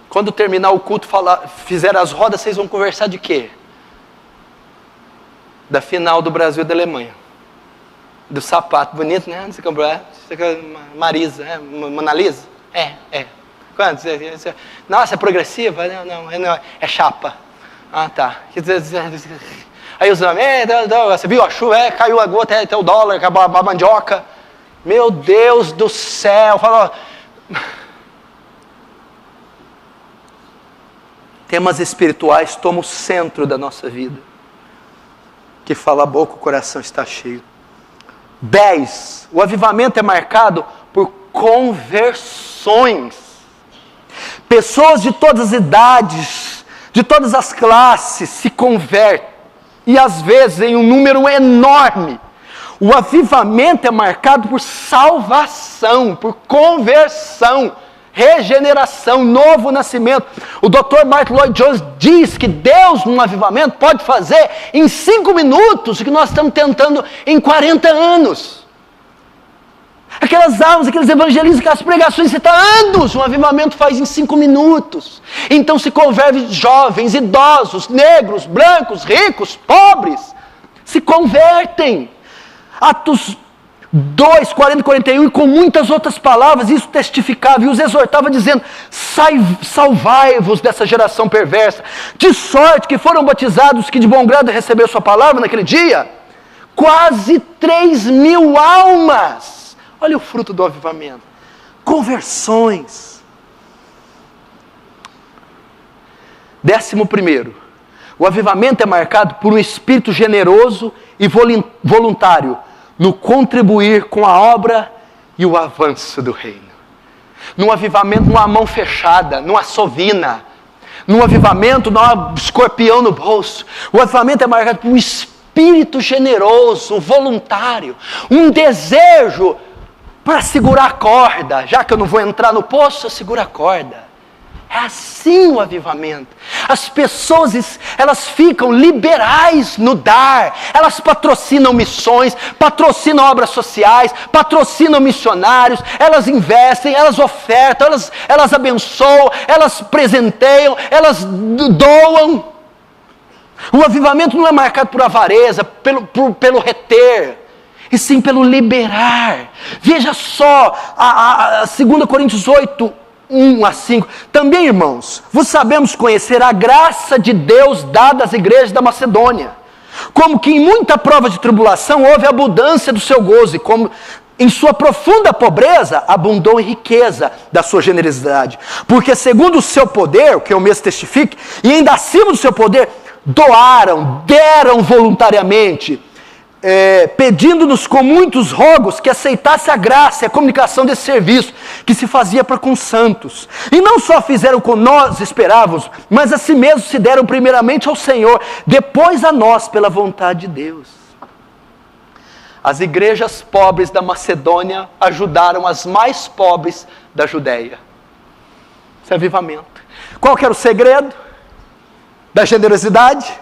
Speaker 1: Quando terminar o culto, fizer as rodas, vocês vão conversar de quê? Da final do Brasil e da Alemanha. Do sapato bonito, né? Você comprou, Marisa, Mona Lisa? É. Quantos? Nossa, é progressiva? Não, é chapa. Ah, tá. Aí os homens, você viu a chuva? Caiu a gota, até o dólar, acabou a mandioca. Meu Deus do céu. Falou. Temas espirituais tomam o centro da nossa vida. Que fala a boca, o coração está cheio. 10. O avivamento é marcado por conversões. Pessoas de todas as idades, de todas as classes se convertem. E às vezes em um número enorme. O avivamento é marcado por salvação, por conversão, regeneração, novo nascimento. O Dr. Martin Lloyd-Jones diz que Deus, num avivamento, pode fazer em 5 minutos o que nós estamos tentando em 40 anos. Aquelas almas, aqueles evangelistas, aquelas pregações, você está anos, um avivamento faz em 5 minutos. Então se convertem jovens, idosos, negros, brancos, ricos, pobres, se convertem. Atos 2, 40 e 41, e com muitas outras palavras, isso testificava e os exortava dizendo: salvai-vos dessa geração perversa, de sorte que foram batizados que de bom grado receberam sua palavra naquele dia, quase 3.000 almas. Olha o fruto do avivamento, conversões. 11º, o avivamento é marcado por um espírito generoso e voluntário no contribuir com a obra e o avanço do reino. Num avivamento não há mão fechada, não há sovina. Num avivamento não há escorpião no bolso. O avivamento é marcado por um espírito generoso, voluntário, um desejo para segurar a corda. Já que eu não vou entrar no poço, eu seguro a corda. É assim o avivamento. As pessoas, elas ficam liberais no dar. Elas patrocinam missões, patrocinam obras sociais, patrocinam missionários. Elas investem, elas ofertam, elas abençoam, elas presenteiam, elas doam. O avivamento não é marcado por avareza, pelo reter, e sim pelo liberar. Veja só, a 2 Coríntios 8, 1 a 5. Também, irmãos, vos sabemos conhecer a graça de Deus dada às igrejas da Macedônia, como que em muita prova de tribulação houve abundância do seu gozo, e como em sua profunda pobreza abundou em riqueza da sua generosidade. Porque segundo o seu poder, o que eu mesmo testifique, e ainda acima do seu poder, deram voluntariamente, pedindo-nos com muitos rogos que aceitasse a graça e a comunicação desse serviço que se fazia para com os santos. E não só fizeram como nós esperávamos, mas a si mesmos se deram primeiramente ao Senhor, depois a nós pela vontade de Deus. As igrejas pobres da Macedônia ajudaram as mais pobres da Judéia. Isso é avivamento. Qual que era o segredo da generosidade?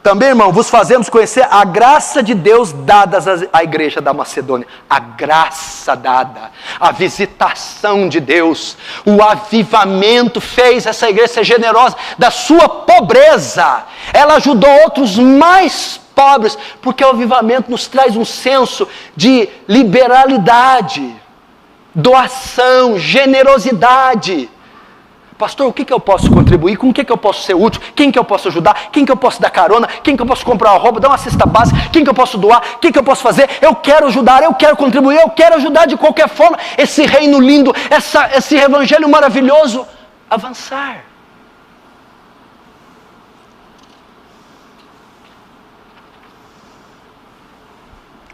Speaker 1: Também, irmão, vos fazemos conhecer a graça de Deus dada à igreja da Macedônia. A graça dada, a visitação de Deus, o avivamento fez essa igreja ser generosa da sua pobreza. Ela ajudou outros mais pobres, porque o avivamento nos traz um senso de liberalidade, doação, generosidade. Pastor, o que eu posso contribuir? Com o que eu posso ser útil? Quem que eu posso ajudar? Quem que eu posso dar carona? Quem que eu posso comprar uma roupa, dar uma cesta básica? Quem que eu posso doar? O que eu posso fazer? Eu quero ajudar, eu quero contribuir, eu quero ajudar de qualquer forma. Esse reino lindo, esse evangelho maravilhoso, avançar.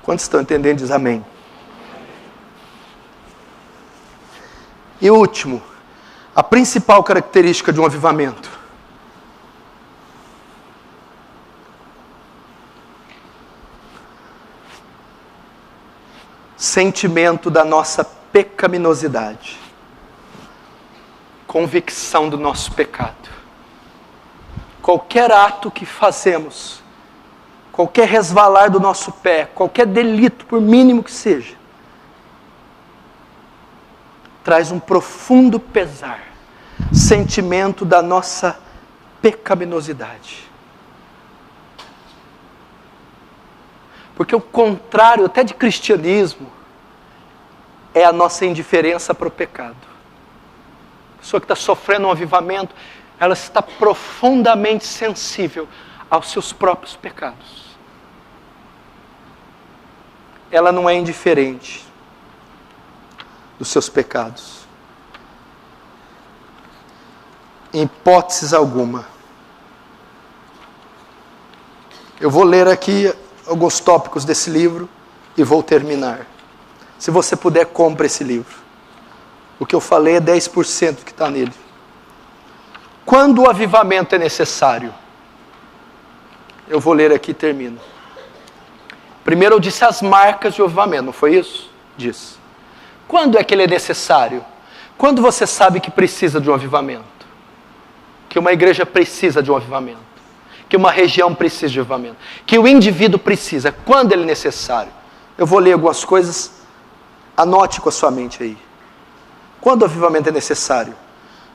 Speaker 1: Quantos estão entendendo? Diz amém. E último, a principal característica de um avivamento: sentimento da nossa pecaminosidade, convicção do nosso pecado. Qualquer ato que fazemos, qualquer resvalar do nosso pé, qualquer delito, por mínimo que seja, traz um profundo pesar, sentimento da nossa pecaminosidade. Porque o contrário até de cristianismo é a nossa indiferença para o pecado. A pessoa que está sofrendo um avivamento, ela está profundamente sensível aos seus próprios pecados. Ela não é indiferente dos seus pecados, em hipóteses alguma. Eu vou ler aqui alguns tópicos desse livro e vou terminar. Se você puder, compre esse livro. O que eu falei é 10% do que está nele. Quando o avivamento é necessário? Eu vou ler aqui e termino. Primeiro eu disse as marcas de avivamento, não foi isso? Disse. Quando é que ele é necessário? Quando você sabe que precisa de um avivamento, que uma igreja precisa de um avivamento, que uma região precisa de um avivamento, que o indivíduo precisa. Quando ele é necessário? Eu vou ler algumas coisas, anote com a sua mente aí. Quando o avivamento é necessário?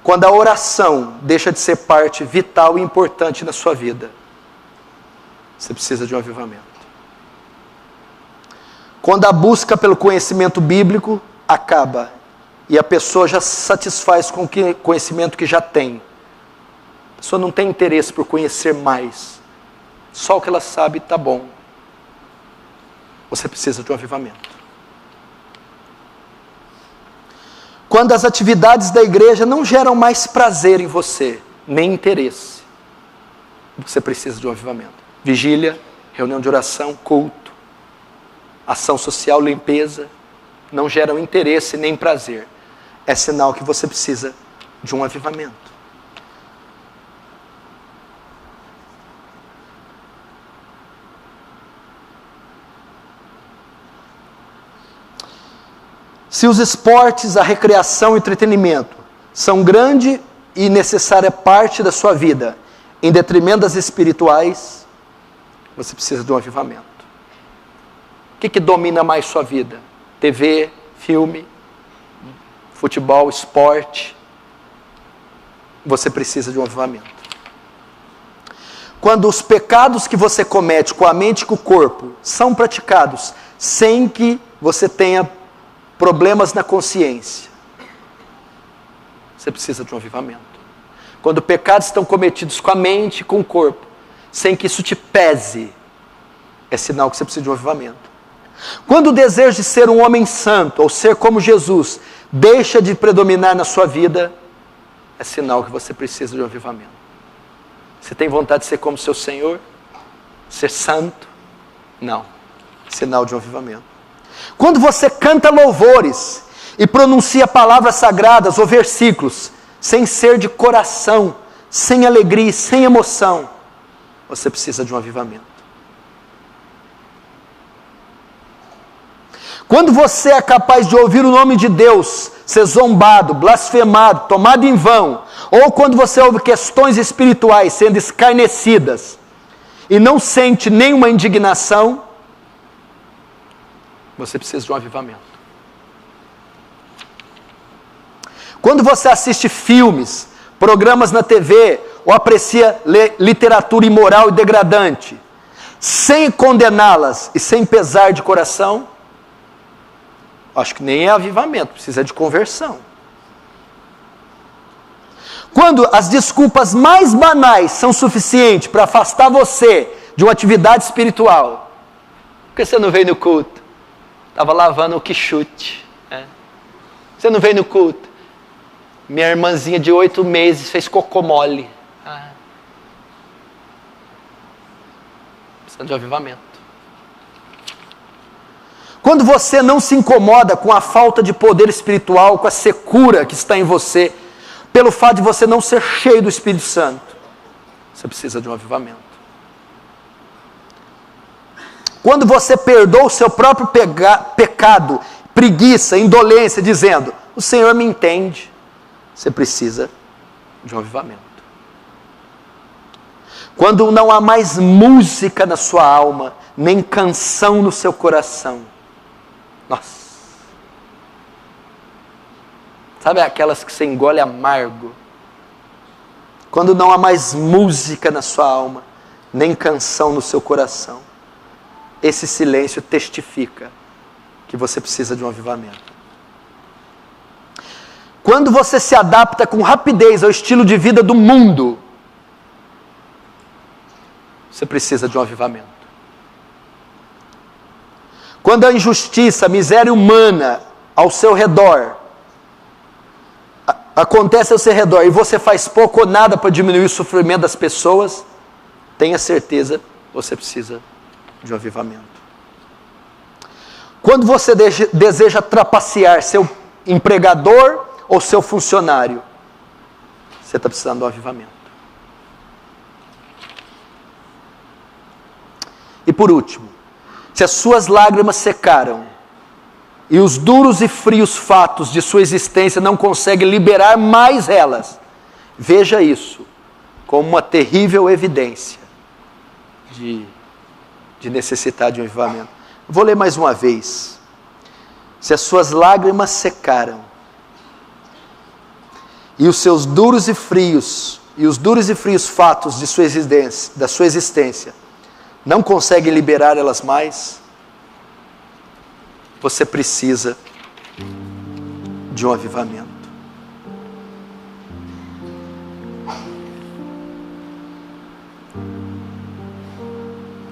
Speaker 1: Quando a oração deixa de ser parte vital e importante na sua vida. Você precisa de um avivamento. Quando a busca pelo conhecimento bíblico acaba e a pessoa já se satisfaz com o conhecimento que já tem, a pessoa não tem interesse por conhecer mais, só o que ela sabe está bom. Você precisa de um avivamento. Quando as atividades da igreja não geram mais prazer em você, nem interesse, você precisa de um avivamento. Vigília, reunião de oração, culto, ação social, limpeza, não geram interesse nem prazer. É sinal que você precisa de um avivamento. Se os esportes, a recreação e o entretenimento são grande e necessária parte da sua vida, em detrimento das espirituais, você precisa de um avivamento. O que domina mais sua vida? TV, filme, futebol, esporte. Você precisa de um avivamento. Quando os pecados que você comete com a mente e com o corpo são praticados sem que você tenha problemas na consciência, você precisa de um avivamento. Quando pecados estão cometidos com a mente e com o corpo, sem que isso te pese, é sinal que você precisa de um avivamento. Quando o desejo de ser um homem santo, ou ser como Jesus, deixa de predominar na sua vida, é sinal que você precisa de um avivamento. Você tem vontade de ser como seu Senhor? Ser santo? Não. Sinal de um avivamento. Quando você canta louvores e pronuncia palavras sagradas ou versículos, sem ser de coração, sem alegria, sem emoção, você precisa de um avivamento. Quando você é capaz de ouvir o nome de Deus ser zombado, blasfemado, tomado em vão, ou quando você ouve questões espirituais sendo escarnecidas e não sente nenhuma indignação, você precisa de um avivamento. Quando você assiste filmes, programas na TV, ou aprecia literatura imoral e degradante, sem condená-las e sem pesar de coração, acho que nem é avivamento, precisa de conversão. Quando as desculpas mais banais são suficientes para afastar você de uma atividade espiritual, por que você não veio no culto? Estava lavando o quichute. Você não veio no culto? Minha irmãzinha de 8 meses fez cocô mole. Precisa de um avivamento. Quando você não se incomoda com a falta de poder espiritual, com a secura que está em você, pelo fato de você não ser cheio do Espírito Santo, você precisa de um avivamento. Quando você perdoa o seu próprio pecado, preguiça, indolência, dizendo, o Senhor me entende, você precisa de um avivamento. Quando não há mais música na sua alma, nem canção no seu coração, nossa, sabe aquelas que você engole amargo? Quando não há mais música na sua alma, nem canção no seu coração, esse silêncio testifica que você precisa de um avivamento. Quando você se adapta com rapidez ao estilo de vida do mundo, você precisa de um avivamento. Quando a injustiça, a miséria humana ao seu redor acontece ao seu redor e você faz pouco ou nada para diminuir o sofrimento das pessoas, tenha certeza, você precisa de um avivamento. Quando você deseja trapacear seu empregador ou seu funcionário, você está precisando de um avivamento. E por último, se as suas lágrimas secaram e os duros e frios fatos de sua existência não conseguem liberar mais elas, veja isso como uma terrível evidência de necessidade de um avivamento. Vou ler mais uma vez. Se as suas lágrimas secaram e os seus duros e frios fatos de sua existência não consegue liberar elas mais, você precisa de um avivamento.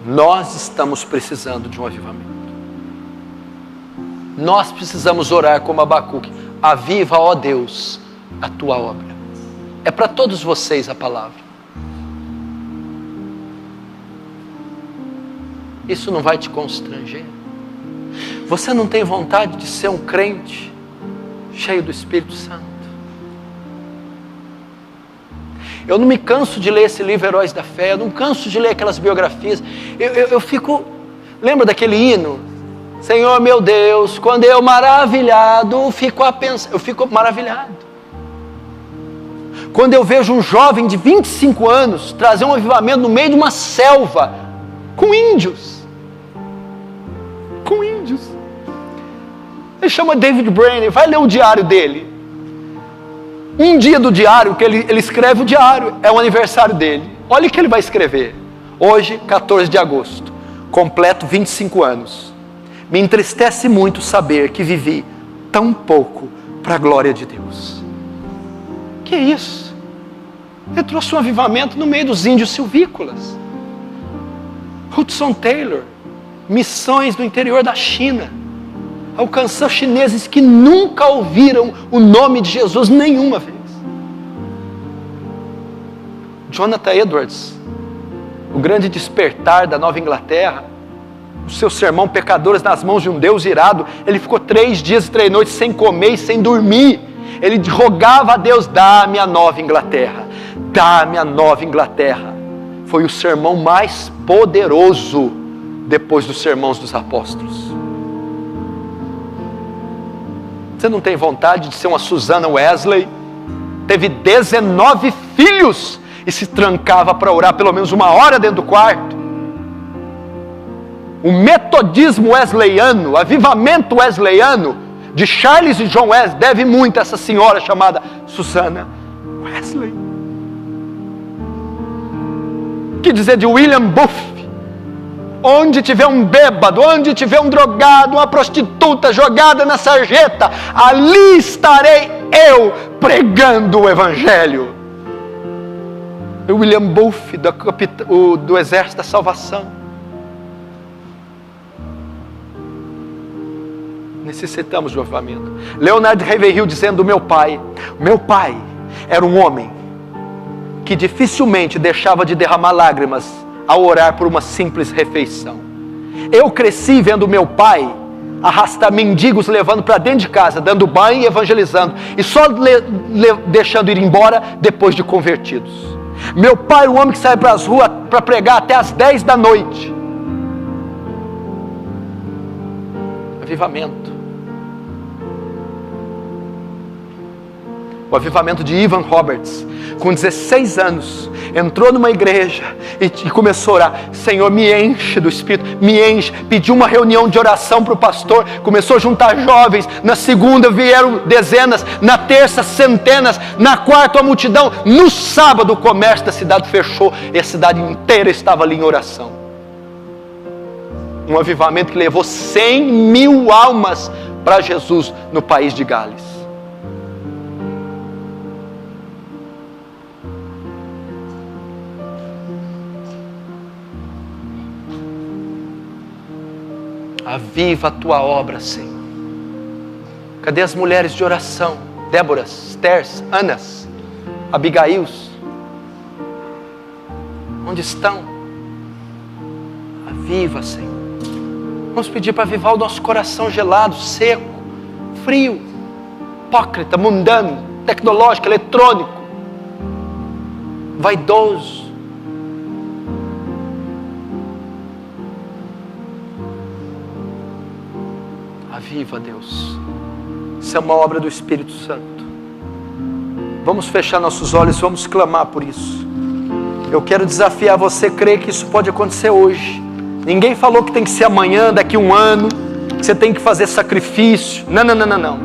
Speaker 1: Nós estamos precisando de um avivamento. Nós precisamos orar como Abacuque: aviva, ó Deus, a tua obra. É para todos vocês a palavra. Isso não vai te constranger? Você não tem vontade de ser um crente cheio do Espírito Santo? Eu não me canso de ler esse livro Heróis da Fé, eu não canso de ler aquelas biografias. Eu fico... Lembra daquele hino? Senhor meu Deus, quando eu maravilhado, fico a pensar... Eu fico maravilhado. Quando eu vejo um jovem de 25 anos trazer um avivamento no meio de uma selva, com índios. Com índios. Ele chama David Brainerd, vai ler o diário dele. Um dia do diário, que ele escreve o diário, é o aniversário dele. Olha o que ele vai escrever. Hoje, 14 de agosto, completo 25 anos. Me entristece muito saber que vivi tão pouco para a glória de Deus. Que é isso? Ele trouxe um avivamento no meio dos índios silvícolas. Hudson Taylor, missões no interior da China, alcançou chineses que nunca ouviram o nome de Jesus nenhuma vez. Jonathan Edwards, o grande despertar da Nova Inglaterra, o seu sermão Pecadores nas mãos de um Deus irado, ele ficou 3 dias e 3 noites sem comer e sem dormir. Ele rogava a Deus: dá-me a Nova Inglaterra, dá-me a Nova Inglaterra. Foi o sermão mais poderoso depois dos sermões dos apóstolos. Você não tem vontade de ser uma Susana Wesley? Teve 19 filhos e se trancava para orar pelo menos 1 hora dentro do quarto. O metodismo wesleyano, o avivamento wesleyano de Charles e John Wesley deve muito a essa senhora chamada Susana Wesley. Que dizer de William Booth? Onde tiver um bêbado, onde tiver um drogado, uma prostituta jogada na sarjeta, ali estarei eu pregando o Evangelho. William Booth, do Exército da Salvação. Necessitamos de um avivamento. Leonard Ravenhill dizendo: meu pai era um homem que dificilmente deixava de derramar lágrimas ao orar por uma simples refeição. Eu cresci vendo meu pai arrastar mendigos, levando para dentro de casa, dando banho e evangelizando, e só deixando ir embora depois de convertidos. Meu pai era um homem que saía para as ruas para pregar até as 10 da noite. Avivamento. O avivamento de Ivan Roberts, com 16 anos, entrou numa igreja e começou a orar: Senhor, me enche do Espírito, me enche. Pediu uma reunião de oração para o pastor, começou a juntar jovens. Na segunda vieram dezenas, na terça centenas, na quarta a multidão. No sábado o comércio da cidade fechou e a cidade inteira estava ali em oração. Um avivamento que levou 100.000 almas para Jesus no país de Gales. Aviva a tua obra, Senhor. Cadê as mulheres de oração? Déboras, Estérs, Anas, Abigails? Onde estão? Aviva, Senhor. Vamos pedir para avivar o nosso coração gelado, seco, frio, hipócrita, mundano, tecnológico, eletrônico, vaidoso. Aviva, Deus. Isso é uma obra do Espírito Santo. Vamos fechar nossos olhos, vamos clamar por isso. Eu quero desafiar você a crer que isso pode acontecer hoje. Ninguém falou que tem que ser amanhã, daqui 1 ano, que você tem que fazer sacrifício. Não, não, não, não, não.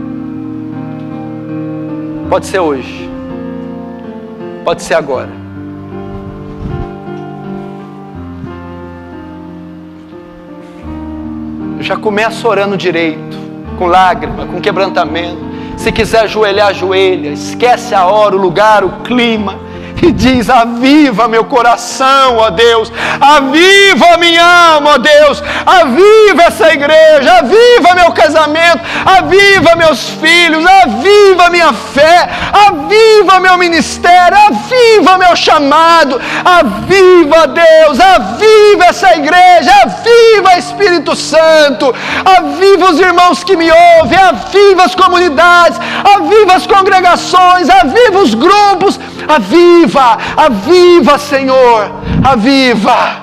Speaker 1: Pode ser hoje. Pode ser agora. Já começa orando direito, com lágrima, com quebrantamento. Se quiser ajoelhar, ajoelha. Esquece a hora, o lugar, o clima. E diz: aviva meu coração, ó Deus. Aviva a minha alma, ó Deus. Aviva essa igreja. Aviva meu casamento. Aviva meus filhos. Aviva minha fé. Aviva meu ministério. Aviva meu chamado. Aviva, Deus. Aviva essa igreja. Aviva, Espírito Santo. Aviva os irmãos que me ouvem. Aviva as comunidades. Aviva as congregações. Aviva os grupos. Aviva, aviva, Senhor, aviva.